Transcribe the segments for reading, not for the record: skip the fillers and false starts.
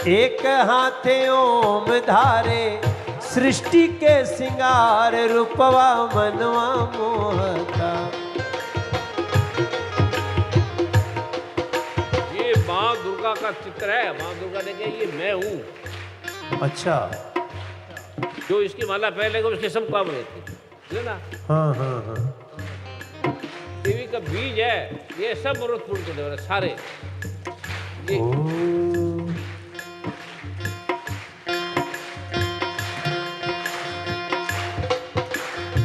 एक हाथे ओम धारे सृष्टि के सिंगार रूपवा मनवा मोहता। ये माँ दुर्गा का चित्र है। माँ दुर्गा ने कहा ये मैं हूँ। अच्छा। जो इसकी माला पहनेगा उसके सब काम रहते है ना। हाँ हाँ हाँ। देवी का बीज है, ये सब जरूरत पूर्ण करने वाले सारे। ये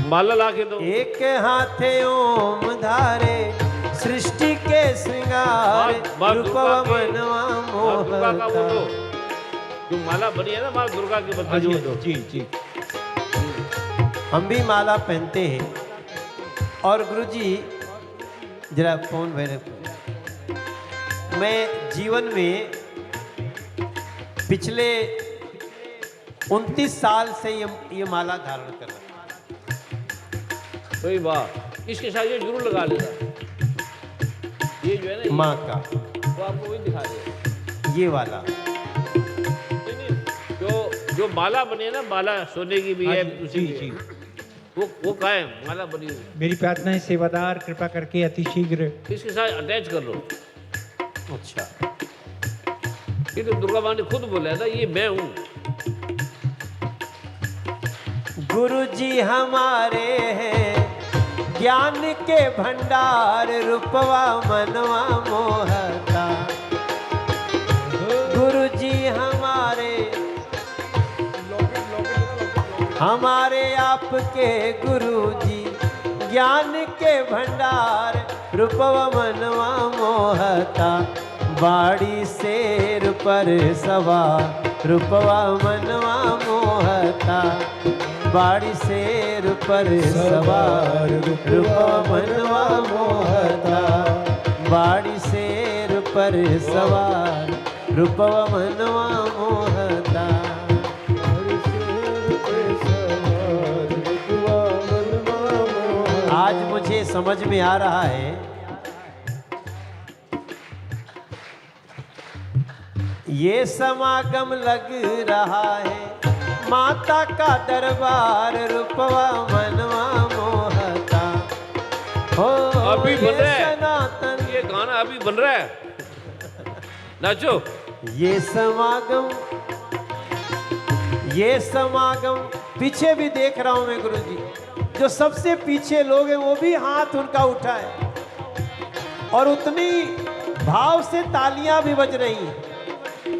माला ला के दो। एक हाथे ओम धारे सृष्टि के श्रृंगार रूपवा मनवा दुर्गा का वो दो, मोहता। जो माला बनी है ना माँ दुर्गा की बदले वो दो। जी जी। हम भी माला पहनते हैं। और गुरुजी जरा फोन मेरे, मैं जीवन में पिछले 29 साल से ये माला धारण कर रहा हूं। वही बात, इसके साथ ये जरूर लगा लेगा। ये जो है ना माँ का वो आपको वही दिखा देगा। ये वाला नहीं, जो माला बनी है ना, माला सोने की भी है उसी जी की जी। है। वो कहाँ है माला बनी हुई? मेरी प्रार्थना है सेवादार कृपा करके अति शीघ्र इसके साथ अटैच कर लो। अच्छा। ये तो दुर्गा माँ ने खुद बोला है ना, ये मैं हूँ। गुरुजी हमारे हैं ज्ञान के भंडार रूपवा मनवा मोहता। गुरुजी हमारे आपके गुरुजी ज्ञान के भंडार रूपवा मनवा मोहता। बाड़ी शेर पर सवार रूपवा मनवा मोहता। बाड़ी शेर पर सवार रूपवा मनवा मोहता। बाड़ी शेर पर सवार रूपवा मनवा मोहता। आज मुझे समझ में आ रहा है ये समागम लग रहा है माता का दरबार रूपवा मनवा मोहता। हो अभी बन रहा है सनातन, ये गाना अभी बन रहा है। नाचो। ये समागम पीछे भी देख रहा हूं मैं गुरुजी। जो सबसे पीछे लोग हैं वो भी हाथ उनका उठा है और उतनी भाव से तालियां भी बज रही हैं।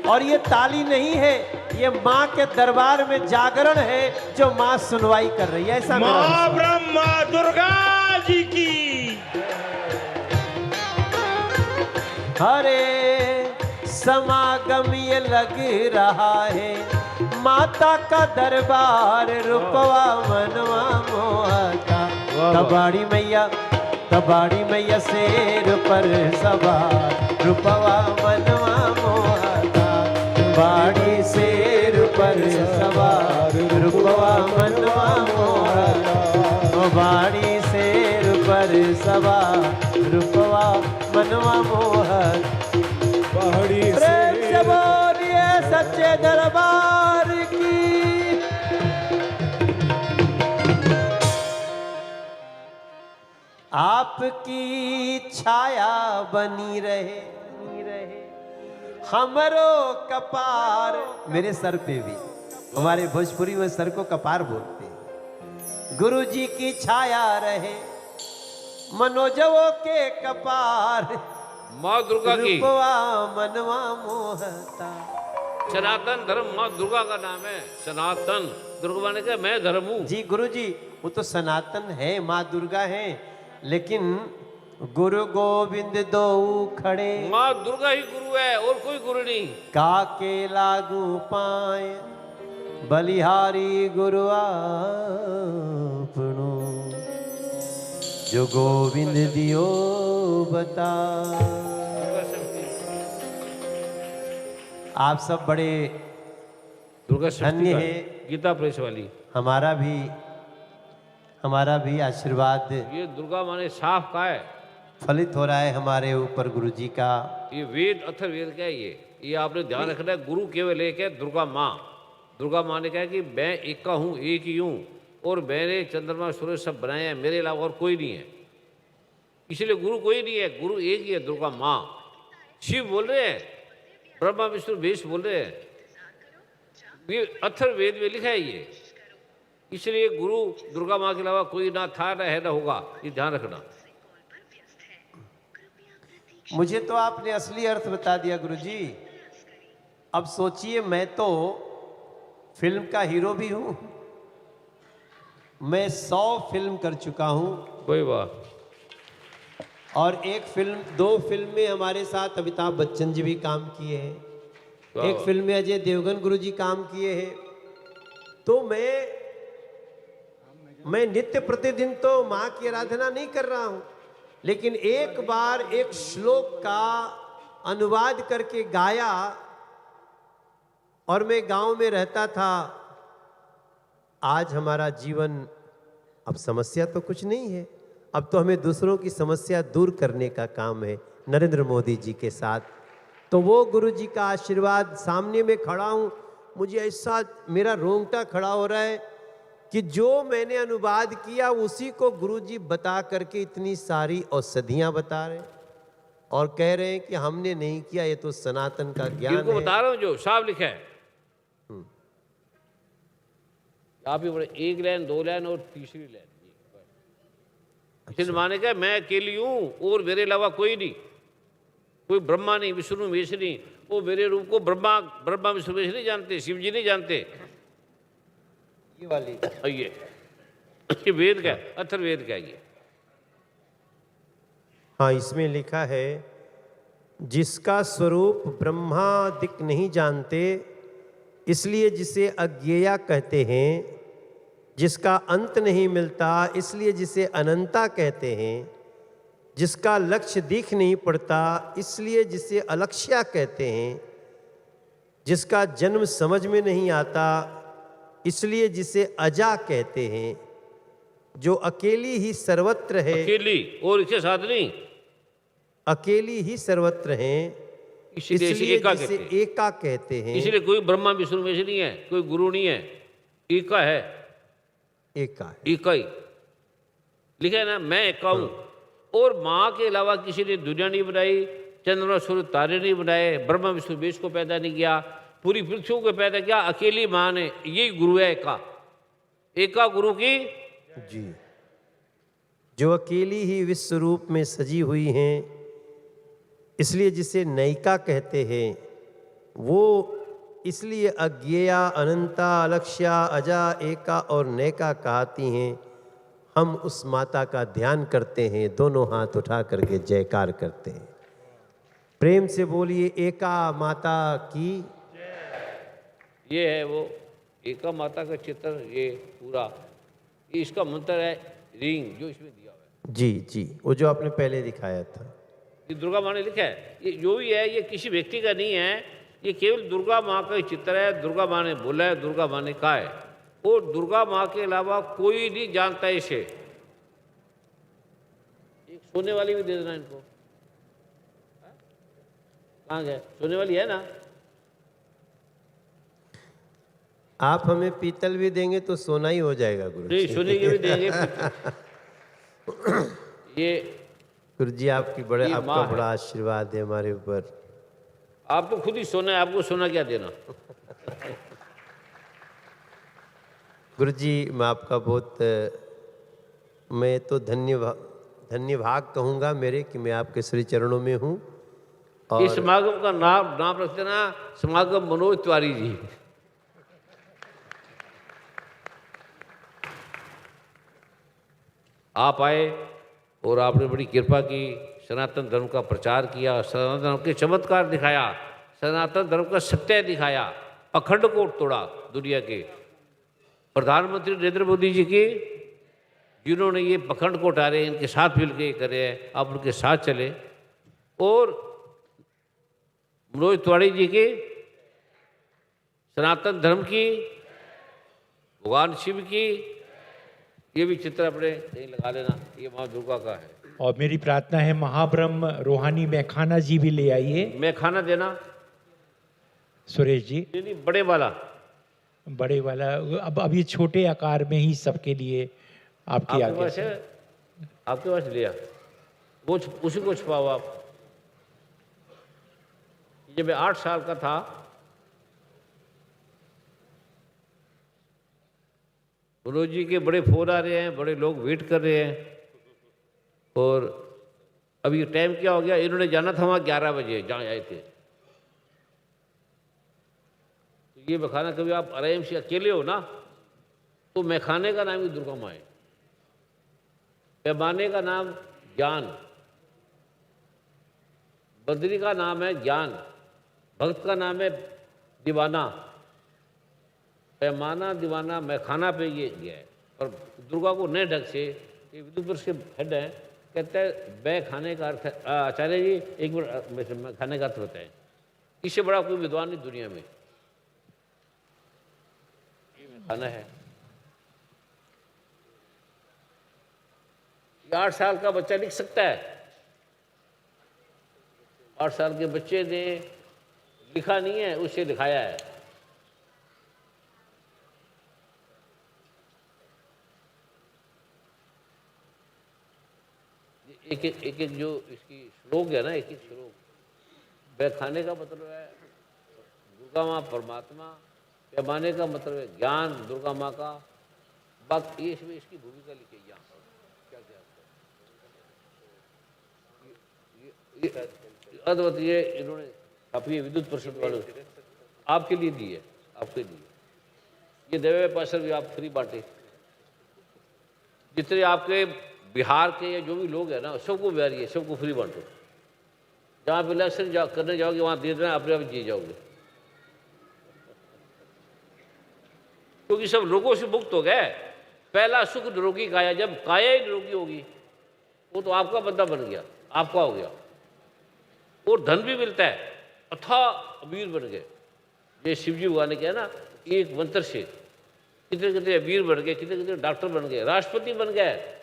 और ये ताली नहीं है, ये माँ के दरबार में जागरण है जो माँ सुनवाई कर रही है। ऐसा माँ ब्रह्मा दुर्गा जी की। हरे समागम ये लग रहा है माता का दरबार रूपवा मनवा मोहता। कबाड़ी मैया शेर पर सवार रूपवा मनवा मोहता। बाड़ी शेर पर सवार रूपवा मनवा मोहता। बाड़ी शेर पर सवार रूपवा मनवा मोहता। प्रेम से बोलिए सच्चे दरबार की। आपकी छाया बनी रहे हमरो कपार। मेरे सर पे भी, हमारे भोजपुरी में सर को कपार बोलते हैं। गुरु जी की छाया रहे मनोजवों के कपार माँ दुर्गा की रूपवा मनवा मोहता। सनातन धर्म माँ दुर्गा का नाम है। सनातन दुर्गा ने कहा मैं धर्म हूँ। जी गुरुजी, वो तो सनातन है, माँ दुर्गा है, लेकिन गुरु गोविंद दो खड़े। माँ दुर्गा ही गुरु है और कोई गुरु नहीं। काके लागू पाए बलिहारी गुरु आपनो। जो गोविंद दियो बता। आप सब बड़े दुर्गा धन्य है। गीता प्रेस वाली हमारा भी आशीर्वाद। ये दुर्गा माँ ने साफ कहा है फलित हो रहा है हमारे ऊपर गुरु जी का। ये वेद अथर्ववेद क्या है ये आपने ध्यान रखना है। गुरु केवल एक है, दुर्गा माँ। दुर्गा माँ ने कहा कि मैं एक का हूँ, एक ही हूँ, और मैंने चंद्रमा सूरज सब बनाए हैं, मेरे अलावा और कोई नहीं है। इसलिए गुरु कोई नहीं है, गुरु एक ही है, दुर्गा माँ। शिव बोल रहे हैं, ब्रह्मा विष्णु महेश बोल रहे हैं, ये अथर्ववेद में लिखा है ये। इसलिए गुरु दुर्गा माँ के अलावा कोई ना था, ना है, ना होगा, ये ध्यान रखना। मुझे तो आपने असली अर्थ बता दिया गुरुजी। अब सोचिए, मैं तो फिल्म का हीरो भी हूं, मैं 100 फिल्म कर चुका हूं, कोई बात। और एक फिल्म, 2 फिल्म में हमारे साथ अमिताभ बच्चन जी भी काम किए हैं, एक फिल्म में अजय देवगन गुरु जी काम किए हैं। तो मैं नित्य प्रतिदिन तो माँ की आराधना नहीं कर रहा हूं, लेकिन एक बार एक श्लोक का अनुवाद करके गाया, और मैं गांव में रहता था। आज हमारा जीवन, अब समस्या तो कुछ नहीं है, अब तो हमें दूसरों की समस्या दूर करने का काम है नरेंद्र मोदी जी के साथ। तो वो गुरु जी का आशीर्वाद, सामने में खड़ा हूँ, मुझे ऐसा मेरा रोंगटा खड़ा हो रहा है कि जो मैंने अनुवाद किया उसी को गुरु जी बता करके इतनी सारी औषधियाँ बता रहे हैं, और कह रहे हैं कि हमने नहीं किया, ये तो सनातन का ज्ञान इनको है। बता रहा हूँ जो साफ लिखा है। आप ही बड़े, 1 लाइन 2 लाइन और तीसरी लाइन। इसलिए माने क्या, मैं अकेली हूँ और मेरे अलावा कोई नहीं, कोई ब्रह्मा नहीं, विष्णु महेश नहीं। वो मेरे रूप को ब्रह्मा विष्णु महेश नहीं जानते, शिव जी नहीं जानते। ये वाली ये वेद का, अथर्ववेद का ये। हाँ, इसमें लिखा है, जिसका स्वरूप ब्रह्मादिक नहीं जानते, इसलिए जिसे अज्ञेया कहते हैं। जिसका अंत नहीं मिलता, इसलिए जिसे अनंता कहते हैं। जिसका लक्ष्य दिख नहीं पड़ता, इसलिए जिसे अलक्ष्या कहते हैं। जिसका जन्म समझ में नहीं आता, इसलिए जिसे अजा कहते हैं। जो अकेली ही सर्वत्र है, अकेली और इसके साथ नहीं, अकेली ही सर्वत्र हैं, इसलिए इसलिए एका जिसे कहते हैं। एका कहते हैं। इसलिए कोई ब्रह्मा विष्णु महेश नहीं है, कोई गुरु नहीं है, एका है, एका है। एका ही लिखा है ना, मैं एका हूं। और माँ के अलावा किसी ने दुनिया नहीं बनाई, चंद्रमा सूर्य तारे नहीं बनाए, ब्रह्मा विष्णु महेश को पैदा नहीं किया, पूरी पृथ्वी को पैदा किया, अकेली माँ ने। यही गुरु है एका, एका गुरु की जी। जो अकेली ही विश्व रूप में सजी हुई हैं, इसलिए जिसे नैका कहते हैं। वो इसलिए अज्ञेया, अनंता, अलक्ष्या, अजा, एका और नैका कहती हैं। हम उस माता का ध्यान करते हैं, दोनों हाथ उठा करके जयकार करते हैं। प्रेम से बोलिए, एका माता की। ये है वो एका माता का चित्र, ये पूरा, ये इसका मंत्र है रिंग, जो इसमें दिया हुआ है। जी जी, वो जो आपने पहले दिखाया था, ये दुर्गा माँ ने लिखा है। ये जो भी है, ये किसी व्यक्ति का नहीं है, ये केवल दुर्गा माँ का ही चित्र है। दुर्गा माँ ने बोला है, दुर्गा माँ ने कहा है, और दुर्गा माँ के अलावा कोई नहीं जानता है इसे। एक सोने वाली भी दे देना इनको। कहाँ गए? सोने वाली है ना? आप हमें पीतल भी देंगे तो सोना ही हो जाएगा गुरु नहीं, जी। सोने के भी देंगे। ये गुरु जी आपकी बड़े, ये आपका माँ है। बड़ा आशीर्वाद है हमारे ऊपर। आप तो खुद ही सोना है, आपको सोना क्या देना। गुरु जी मैं आपका बहुत, मैं तो धन्यभाग कहूँगा मेरे कि मैं आपके श्री चरणों में हूँ। इस और समागम का नाम रख देना, समागम मनोज तिवारी जी। आप आए और आपने बड़ी कृपा की, सनातन धर्म का प्रचार किया, सनातन धर्म के चमत्कार दिखाया, सनातन धर्म का सत्य दिखाया, अखंड को तोड़ा दुनिया के। प्रधानमंत्री नरेंद्र मोदी जी की, जिन्होंने ये पखंड को उठारे, इनके साथ मिल के करे, आप उनके साथ चले। और मनोज तिवारी जी की, सनातन धर्म की, भगवान शिव की, ये भी चित्र अपने कहीं लगा लेना, ये माँ दुर्गा का है। और मेरी प्रार्थना है महाब्रह्म रूहानी मैखाना जी भी ले आइए। मैं खाना देना सुरेश जी, नहीं, बड़े वाला बड़े वाला अब ये छोटे आकार में ही सबके लिए आपकी आपके आज्ञा पास से। है, आपके पास लिया वो उसी को छुपाओ आप। जब मैं 8 साल का था, मनोज जी के बड़े फोन आ रहे हैं, बड़े लोग वेट कर रहे हैं, और अभी टाइम क्या हो गया, इन्होंने जाना था वहाँ 11 बजे जहाँ आए थे। तो ये मैखाना कभी आप आराम से अकेले हो ना, तो मैखाने का नाम ही दुर्गा माँ है, पैमाने का नाम ज्ञान, बद्री का नाम है ज्ञान, भक्त का नाम है दीवाना, पैमाना दीवाना मैखाना पे ये गया है। और दुर्गा को नए ढंग से, ये विदुपुर के हेड हैं, कहते हैं बै खाने का अर्थ है। आचार्य जी एक मिनट, मैं खाने का अर्थ बताएं, इससे बड़ा कोई विद्वान नहीं दुनिया में। ये खाना है, 8 साल का बच्चा लिख सकता है। 8 साल के बच्चे ने लिखा नहीं है, उसे लिखाया है। एक एक जो इसकी श्लोक है ना, एक श्लोक, बैखाने का मतलब है दुर्गा माँ परमात्मा, पैमाने का मतलब है ज्ञान दुर्गा माँ का। बाकी ये इसमें इसकी भूमिका लिखी है यहाँ क्या क्या अद्भुत, ये इन्होंने काफी विद्युत परिषद वालों आपके लिए दी है, आपके लिए ये देवे पार्षद भी आप फ्री बांटे। जितने आपके बिहार के या जो भी लोग हैं ना, सबको बिहारी है, सबको फ्री बांटो। जहाँ पे इलेक्शन करने जाओगे वहाँ दे देना, अपने आप जी जाओगे, क्योंकि सब रोगों से मुक्त हो गए। पहला सुख निरोगी काया, जब काया ही निरोगी होगी वो तो आपका बंदा बन गया, आपका हो गया, और धन भी मिलता है, अथा अमीर बन गए। ये शिवजी भगवान ने किया ना, एक मंत्र से कितने कितने अमीर बन गए, कितने कितने डॉक्टर बन गए, राष्ट्रपति बन गए,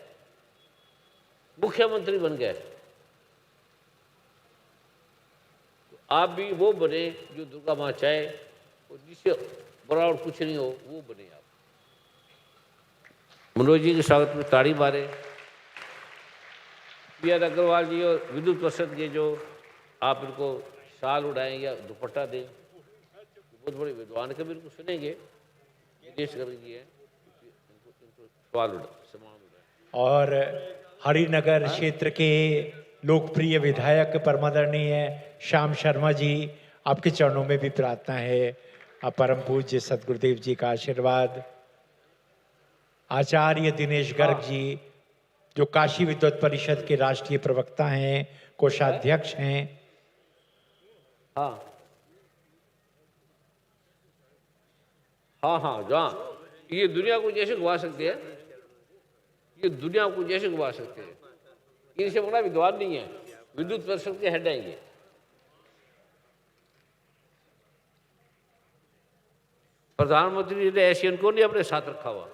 मुख्यमंत्री बन गए। तो आप भी वो बने जो दुर्गा माँ चाहे, और जिससे बराबर कुछ नहीं हो वो बने आप। मनोज जी के स्वागत में ताड़ी मारे। पी आर अग्रवाल जी और विद्युत परिषद के जो आप इनको शाल उड़ाएं या दुपट्टा दें, बहुत बड़े विद्वान कभी इनको सुनेंगे, विदेश करेंगे इनको सवाल उड़ाएं। और हरिनगर क्षेत्र के लोकप्रिय विधायक परमादरणीय श्याम शर्मा जी, आपके चरणों में भी प्रार्थना है, परम पूज्य सदगुरुदेव जी का आशीर्वाद। आचार्य दिनेश गर्ग जी जो काशी विद्वत परिषद के राष्ट्रीय प्रवक्ता हैं, कोषाध्यक्ष हैं। हाँ हाँ हाँ, जहाँ ये दुनिया को जैसे घुमा सकते हैं, ये दुनिया को जैसे घुमा सकते हैं, इनसे बड़ा विद्वान नहीं है, विद्युत परिषद के हेड हैं ये। प्रधानमंत्री जी ने ऐसे इनको नहीं अपने साथ रखा हुआ।